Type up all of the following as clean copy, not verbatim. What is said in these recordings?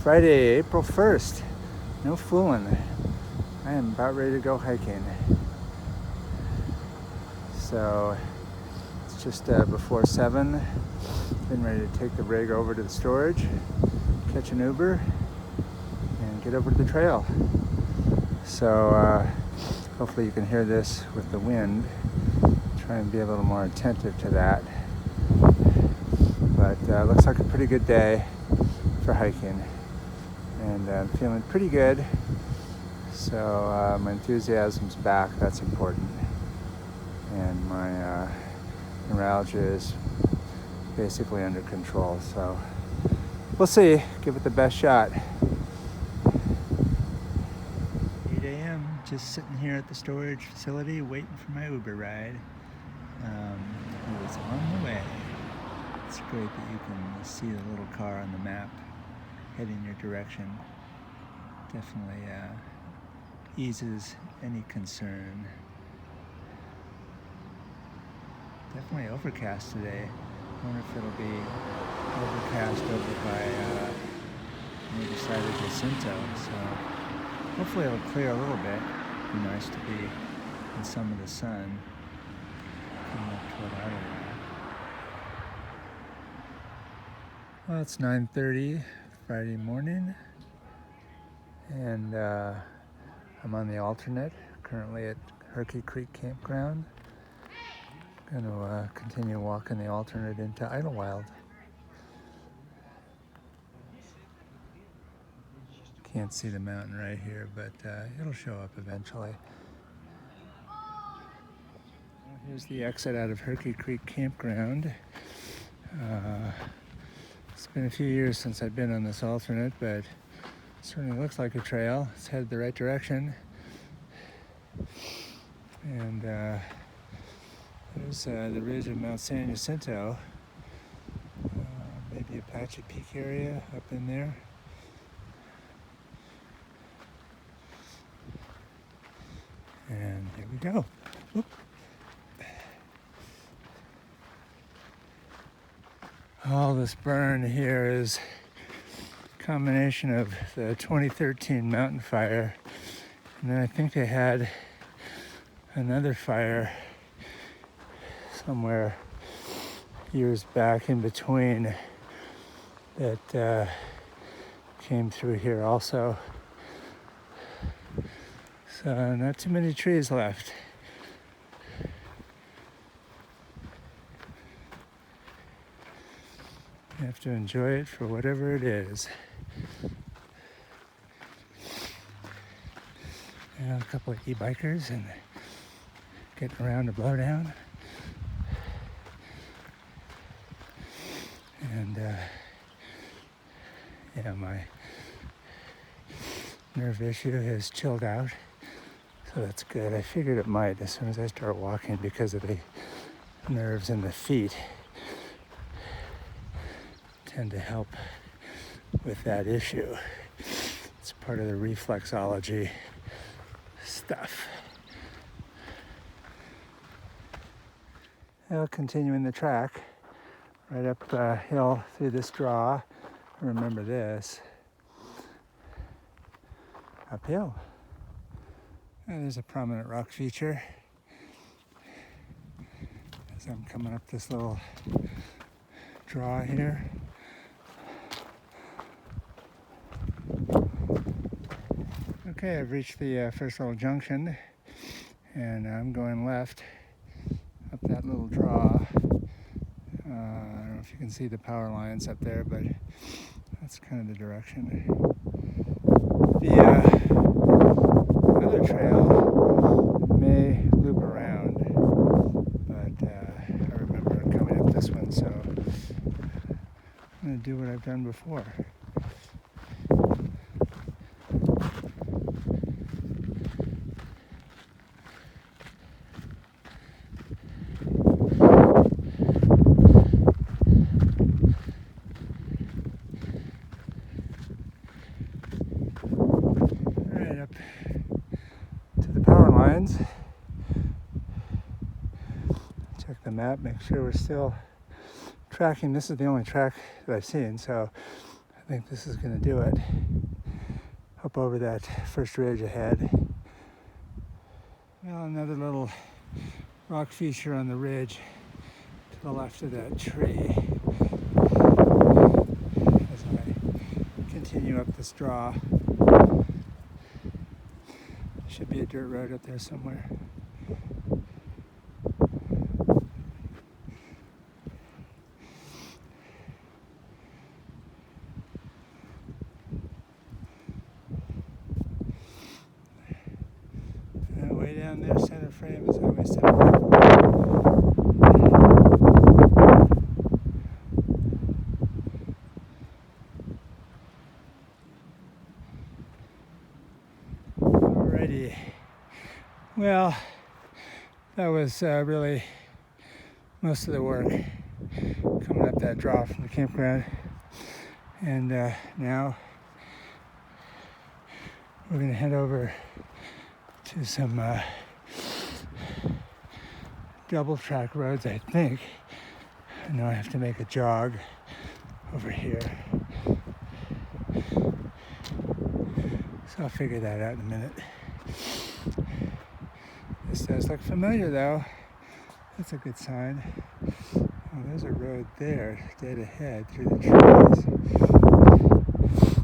Friday, April 1st. No fooling. I am about ready to go hiking. So it's just before 7. Been ready to take the rig over to the storage, catch an Uber, and get over to the trail. So hopefully you can hear this with the wind. Try and be a little more attentive to that. But looks like a pretty good day for hiking. And I'm feeling pretty good. So my enthusiasm's back, that's important. And my neuralgia is basically under control. So we'll see, give it the best shot. 8 a.m., just sitting here at the storage facility waiting for my Uber ride. It was on the way. It's great that you can see the little car on the map heading your direction. Definitely eases any concern. Definitely overcast today. I wonder if it'll be overcast over by the other side of Jacinto. So hopefully it'll clear a little bit. It'd be nice to be in some of the sun coming up toward Idyllwild. Well, it's 9:30 Friday morning, and I'm on the alternate, currently at Herky Creek Campground. Going to continue walking the alternate into Idyllwild. Can't see the mountain right here, but it'll show up eventually. Well, here's the exit out of Herky Creek Campground. It's been a few years since I've been on this alternate, but it certainly looks like a trail. It's headed the right direction. And there's the ridge of Mount San Jacinto, maybe Apache Peak area up in there. And here we go. Whoop. All this burn here is a combination of the 2013 mountain fire, and then I think they had another fire somewhere years back in between that came through here also. So not too many trees left. You have to enjoy it for whatever it is. And a couple of e-bikers and getting around the blowdown. And yeah, my nerve issue has chilled out, so that's good. I figured it might as soon as I start walking because of the nerves in the feet tend to help with that issue. It's part of the reflexology stuff. Now continuing the track right up the hill through this draw. Remember this. Uphill. And there's a prominent rock feature as I'm coming up this little draw here. Okay, I've reached the first little junction, and I'm going left up that little draw. I don't know if you can see the power lines up there, but that's kind of the direction. The other trail may loop around, but I remember coming up this one, so I'm going to do what I've done before. Check the map, make sure we're still tracking. This is the only track that I've seen, so I think this is going to do it. Up over that first ridge ahead. Well, another little rock feature on the ridge to the left of that tree. As I continue up this draw, should be a dirt road up there somewhere. Way down there, center frame is Highway 74. Alrighty. Well, that was really most of the work coming up that draw from the campground. And now we're going to head over to some double track roads, I think. I know I have to make a jog over here. So I'll figure that out in a minute. This does look familiar though. That's a good sign. Oh, there's a road there, dead ahead through the trees.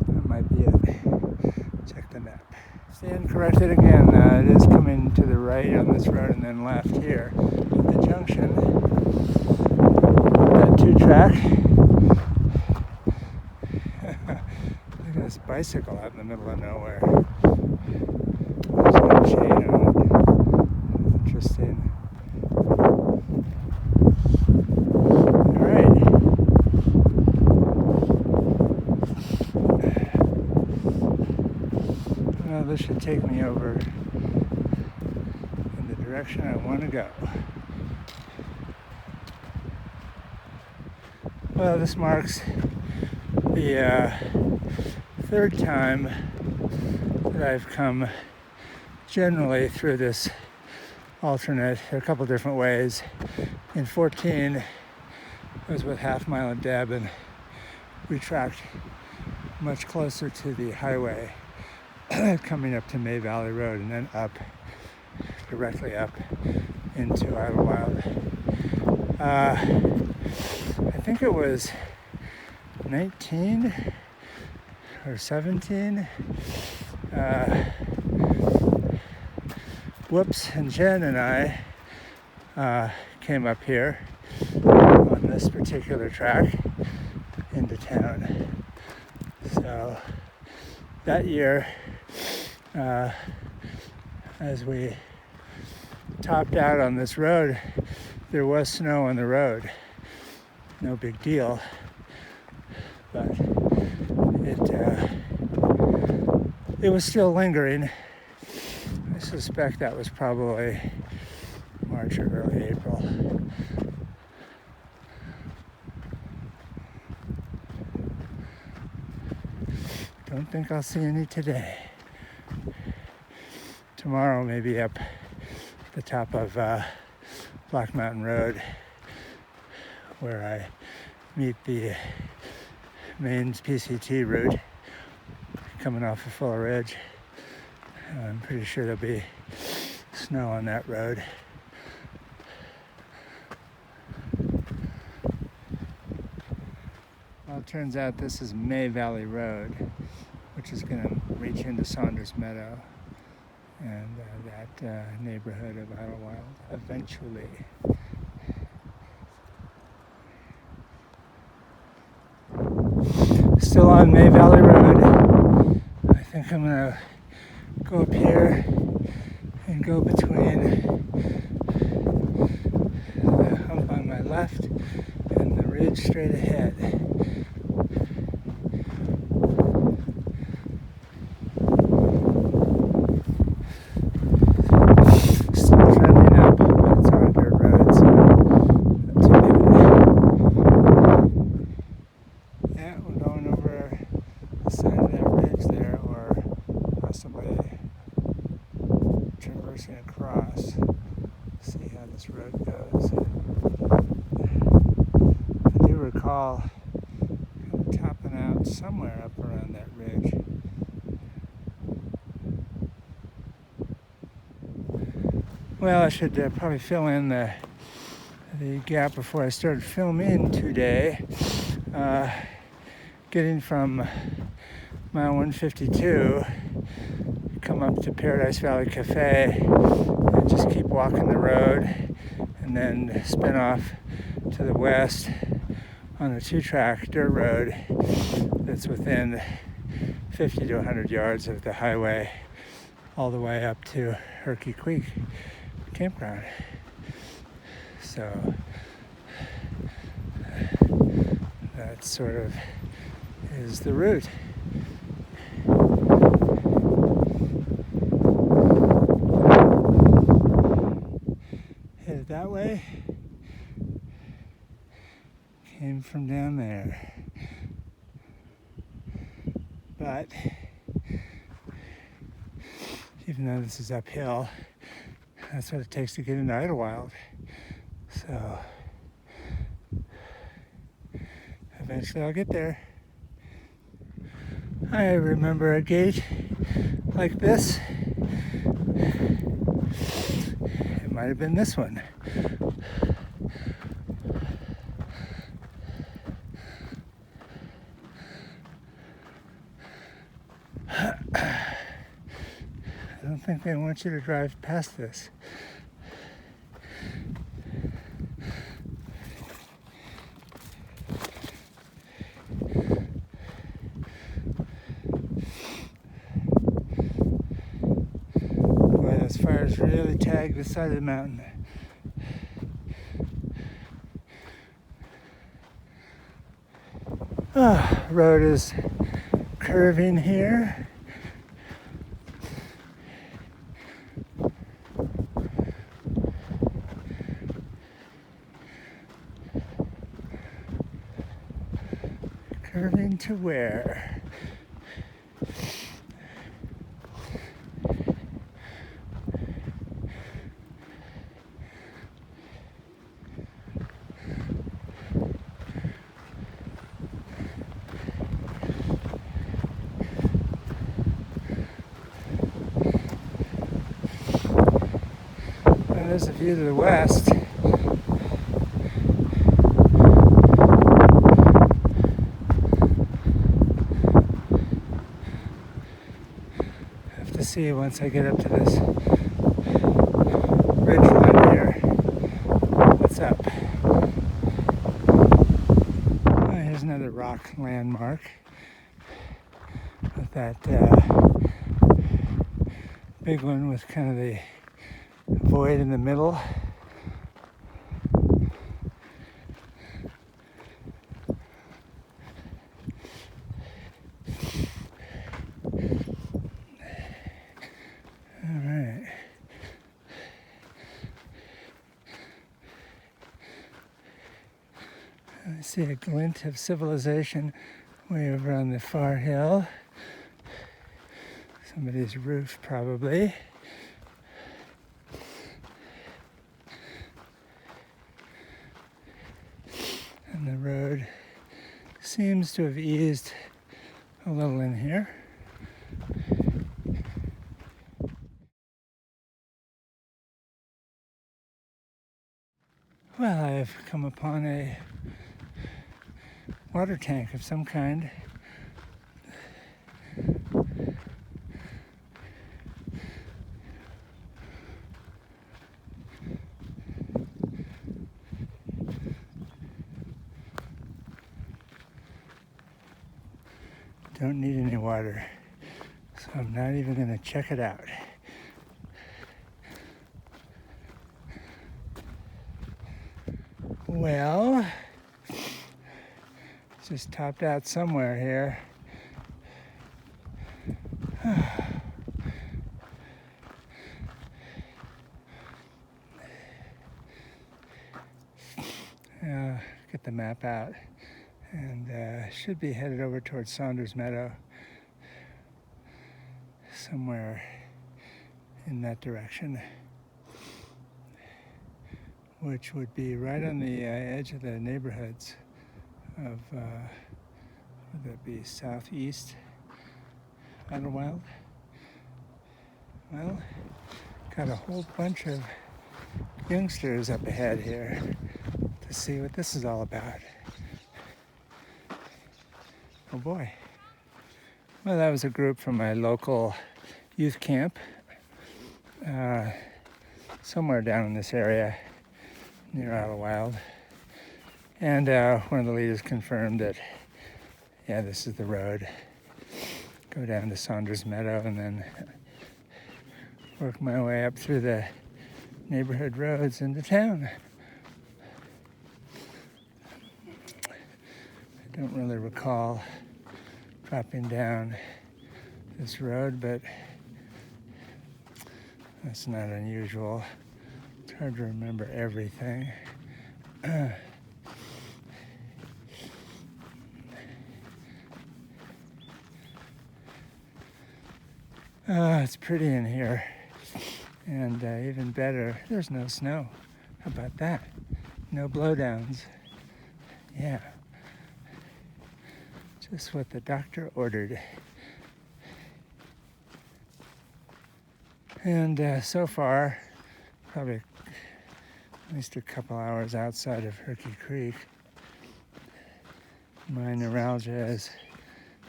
That might be it. Check the map. Stand corrected again. It is coming to the right on this road and then left here at the junction. That 2-track. Look at this bicycle out in the middle of nowhere. There's no chain on it. Interesting. Alright. Well, this should take me over in the direction I want to go. Well, this marks the third time that I've come generally through this alternate. There are a couple different ways. In 14, I was with Half Mile and Deb, and we tracked much closer to the highway coming up to May Valley Road and then up, directly up into Idyllwild. I think it was 19 or 17. Whoops and Jen and I came up here on this particular track into town. So that year, as we topped out on this road, there was snow on the road. No big deal, but it was still lingering. I suspect that was probably March or early April. Don't think I'll see any today. Tomorrow maybe up the top of Black Mountain Road, where I meet the main PCT route coming off of Fuller Ridge. I'm pretty sure there'll be snow on that road. Well, it turns out this is May Valley Road, which is going to reach into Saunders Meadow and that neighborhood of Idyllwild eventually. Still on May Valley Road. I think I'm going to go up here and go between the hump on my left and the ridge straight ahead. Still trending up, but it's on a dirt road, so not too bad. Yeah, we're going over the side of that ridge there, or possibly traversing across. See how this road goes. I do recall kind of topping out somewhere up around that ridge. Well, I should probably fill in the gap before I started filming today. Getting from mile 152, come up to Paradise Valley Cafe and just keep walking the road and then spin off to the west on a 2-track dirt road that's within 50 to 100 yards of the highway all the way up to Herky Creek campground. So that sort of is the route. Headed that way. Came from down there. But even though this is uphill, that's what it takes to get into Idyllwild. So eventually I'll get there. I remember a gate like this. It might have been this one. I don't think they want you to drive past this. Boy, those fires really tag the side of the mountain. Road is curving here. Curving to where? There's a view to the west. Have to see once I get up to this ridge line here. What's up? Oh, here's another rock landmark with that big one with kind of the void in the middle. All right. I see a glint of civilization way over on the far hill. Somebody's roof, probably. And the road seems to have eased a little in here. Well, I've come upon a water tank of some kind. Don't need any water, so I'm not even going to check it out. Well, it's just topped out somewhere here. Get the map out, and should be headed over towards Saunders Meadow, somewhere in that direction, which would be right on the edge of the neighborhoods of would that be southeast Idyllwild? Well, got a whole bunch of youngsters up ahead here to see what this is all about. Oh boy. Well, that was a group from my local youth camp, somewhere down in this area near Idyllwild. And one of the leaders confirmed that, yeah, this is the road. Go down to Saunders Meadow and then work my way up through the neighborhood roads into town. I don't really recall dropping down this road, but that's not unusual. It's hard to remember everything. It's pretty in here, and even better, there's no snow. How about that? No blowdowns. Yeah, just what the doctor ordered. And so far, probably at least a couple hours outside of Herky Creek, my neuralgia has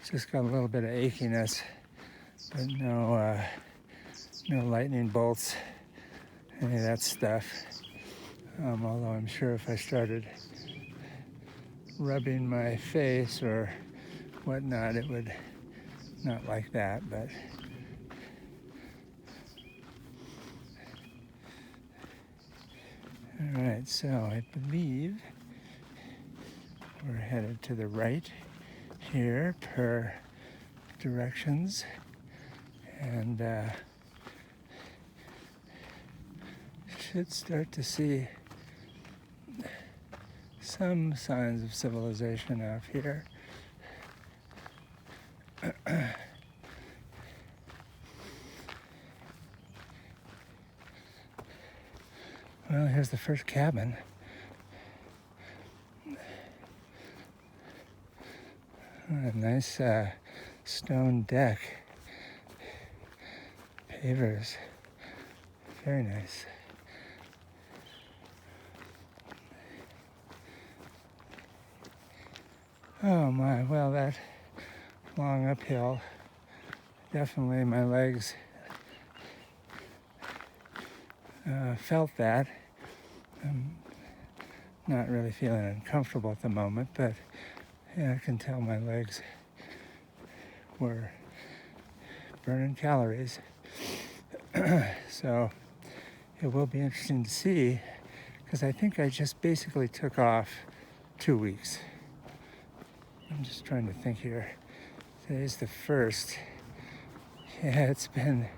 just got a little bit of achiness, but no lightning bolts, any of that stuff. Although I'm sure if I started rubbing my face or whatnot, it would not like that, but all right, so I believe we're headed to the right here per directions, and should start to see some signs of civilization out here. Well, here's the first cabin. A nice stone deck. Pavers. Very nice. Oh my, well, that long uphill, definitely my legs felt that. I'm not really feeling uncomfortable at the moment, but yeah, I can tell my legs were burning calories. So it will be interesting to see, because I think I just basically took off 2 weeks. I'm just trying to think here. Today's the 1st. Yeah, it's been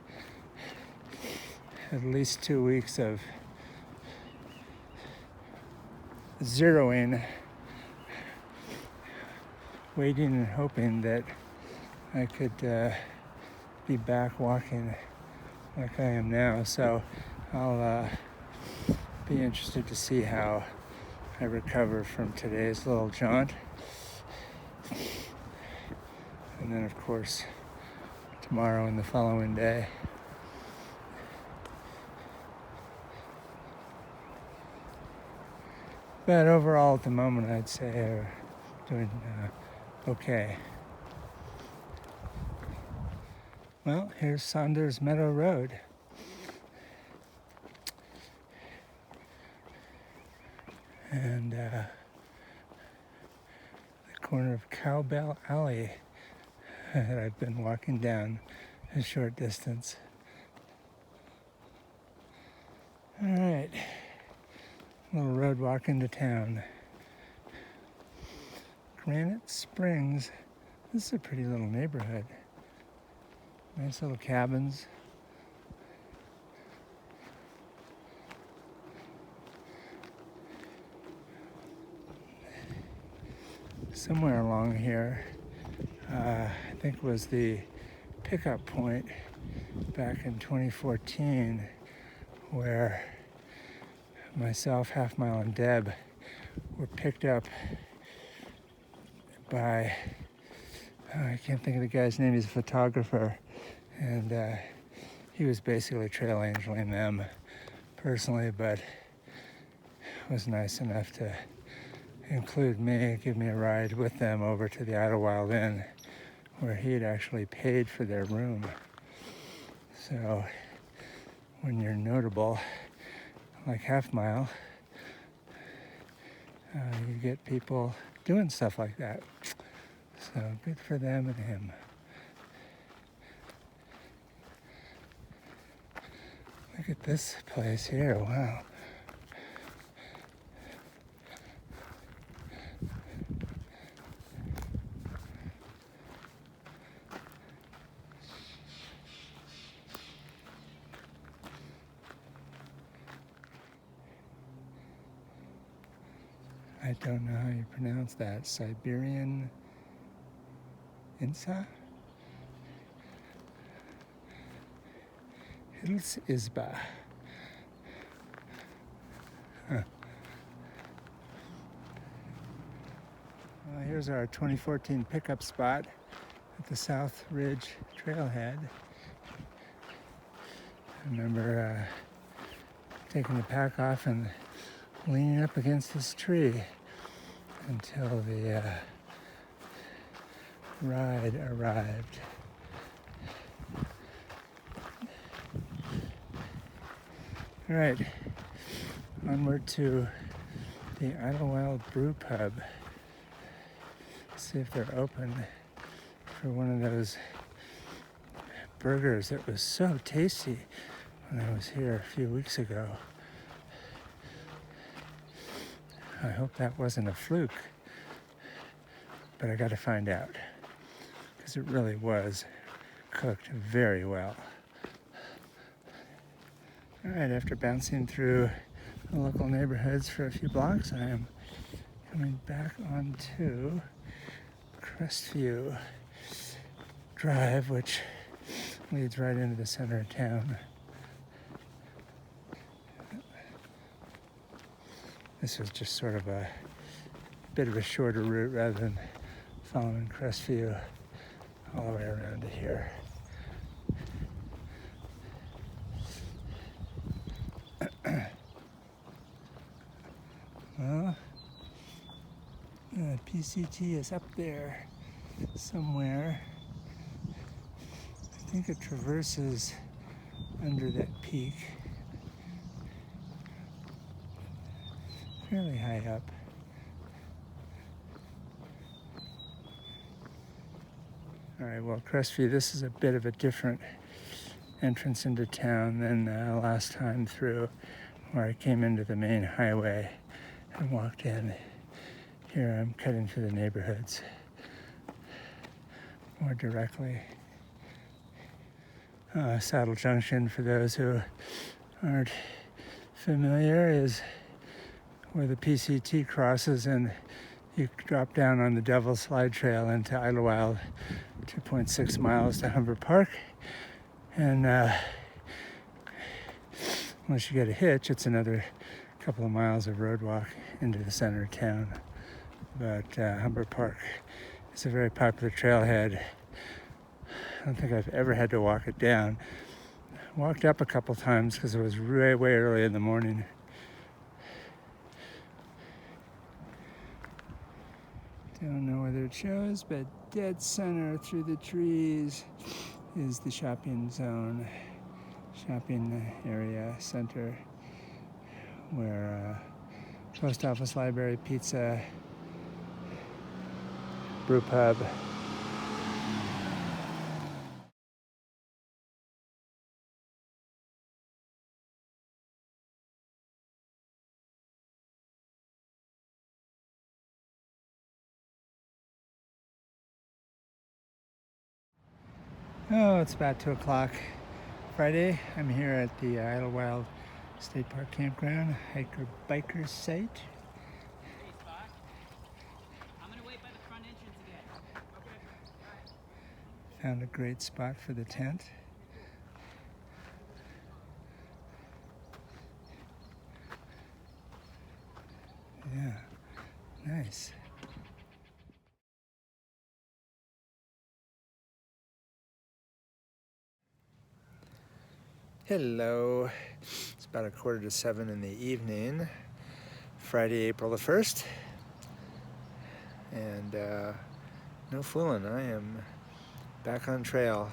at least 2 weeks of zeroing, waiting and hoping that I could be back walking like I am now. So I'll be interested to see how I recover from today's little jaunt. And then, of course, tomorrow and the following day. But overall, at the moment, I'd say we're doing okay. Well, here's Saunders Meadow Road. And the corner of Cowbell Alley that I've been walking down a short distance. All right, little road walk into town. Granite Springs. This is a pretty little neighborhood. Nice little cabins. Somewhere along here, I think was the pickup point back in 2014, where myself, Half Mile, and Deb were picked up by I can't think of the guy's name. He's a photographer, and he was basically trail angeling them personally, but was nice enough to include me, give me a ride with them over to the Idyllwild Inn, where he had actually paid for their room. So when you're notable, like Half Mile, you get people doing stuff like that. So good for them and him. Look at this place here, wow. I don't know how you pronounce that. Siberian Insa? Hills Isba. Huh. Well, here's our 2014 pickup spot at the South Ridge Trailhead. I remember taking the pack off and leaning up against this tree until the ride arrived. All right, onward to the Idyllwild Brew Pub. See if they're open for one of those burgers that was so tasty when I was here a few weeks ago. I hope that wasn't a fluke, but I got to find out, because it really was cooked very well. All right, after bouncing through the local neighborhoods for a few blocks, I am coming back onto Crestview Drive, which leads right into the center of town. This was just sort of a bit of a shorter route rather than following Crestview all the way around to here. Well, PCT is up there somewhere. I think it traverses under that peak, fairly high up. All right, well, Crestview, this is a bit of a different entrance into town than last time through, where I came into the main highway and walked in. Here I'm cutting through the neighborhoods more directly. Saddle Junction, for those who aren't familiar, is where the PCT crosses and you drop down on the Devil's Slide Trail into Idyllwild, 2.6 miles to Humber Park. And once you get a hitch, it's another couple of miles of road walk into the center of town. But Humber Park is a very popular trailhead. I don't think I've ever had to walk it down. Walked up a couple times because it was way early in the morning. Don't know whether it shows, but dead center through the trees is the shopping zone, shopping area center, where post office, library, pizza, brew pub. Oh, it's about 2 o'clock Friday. I'm here at the Idyllwild State Park Campground, hiker-biker site. Hey, Spot. I'm gonna wait by the front entrance again. Okay. Found a great spot for the tent. Yeah, nice. Hello. It's about 6:45 in the evening, Friday, April the 1st. And no fooling, I am back on trail,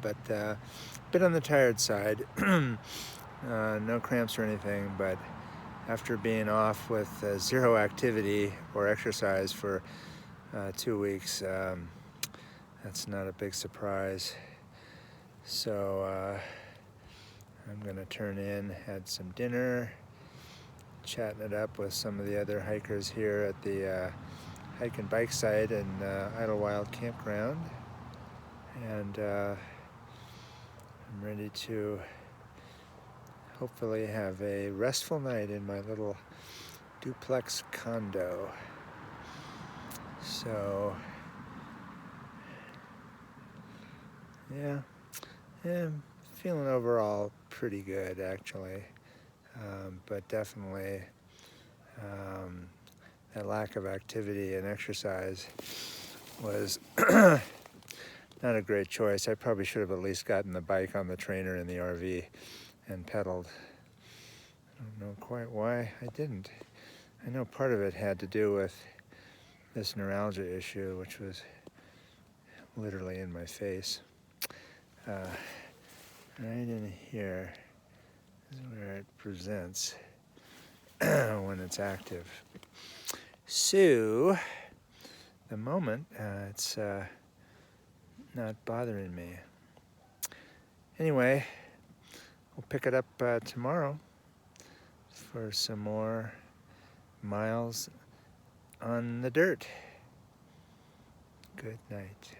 but a bit on the tired side. No cramps or anything, but after being off with zero activity or exercise for 2 weeks, that's not a big surprise. So I'm gonna turn in, had some dinner, chatting it up with some of the other hikers here at the hike and bike site in Idyllwild campground, and I'm ready to hopefully have a restful night in my little duplex condo. So yeah, I'm feeling overall pretty good actually, but definitely that lack of activity and exercise was not a great choice. I probably should have at least gotten the bike on the trainer in the RV and pedaled. I don't know quite why I didn't. I know part of it had to do with this neuralgia issue, which was literally in my face. Right in here is where it presents when it's active. So, the moment it's not bothering me. Anyway, we'll pick it up tomorrow for some more miles on the dirt. Good night.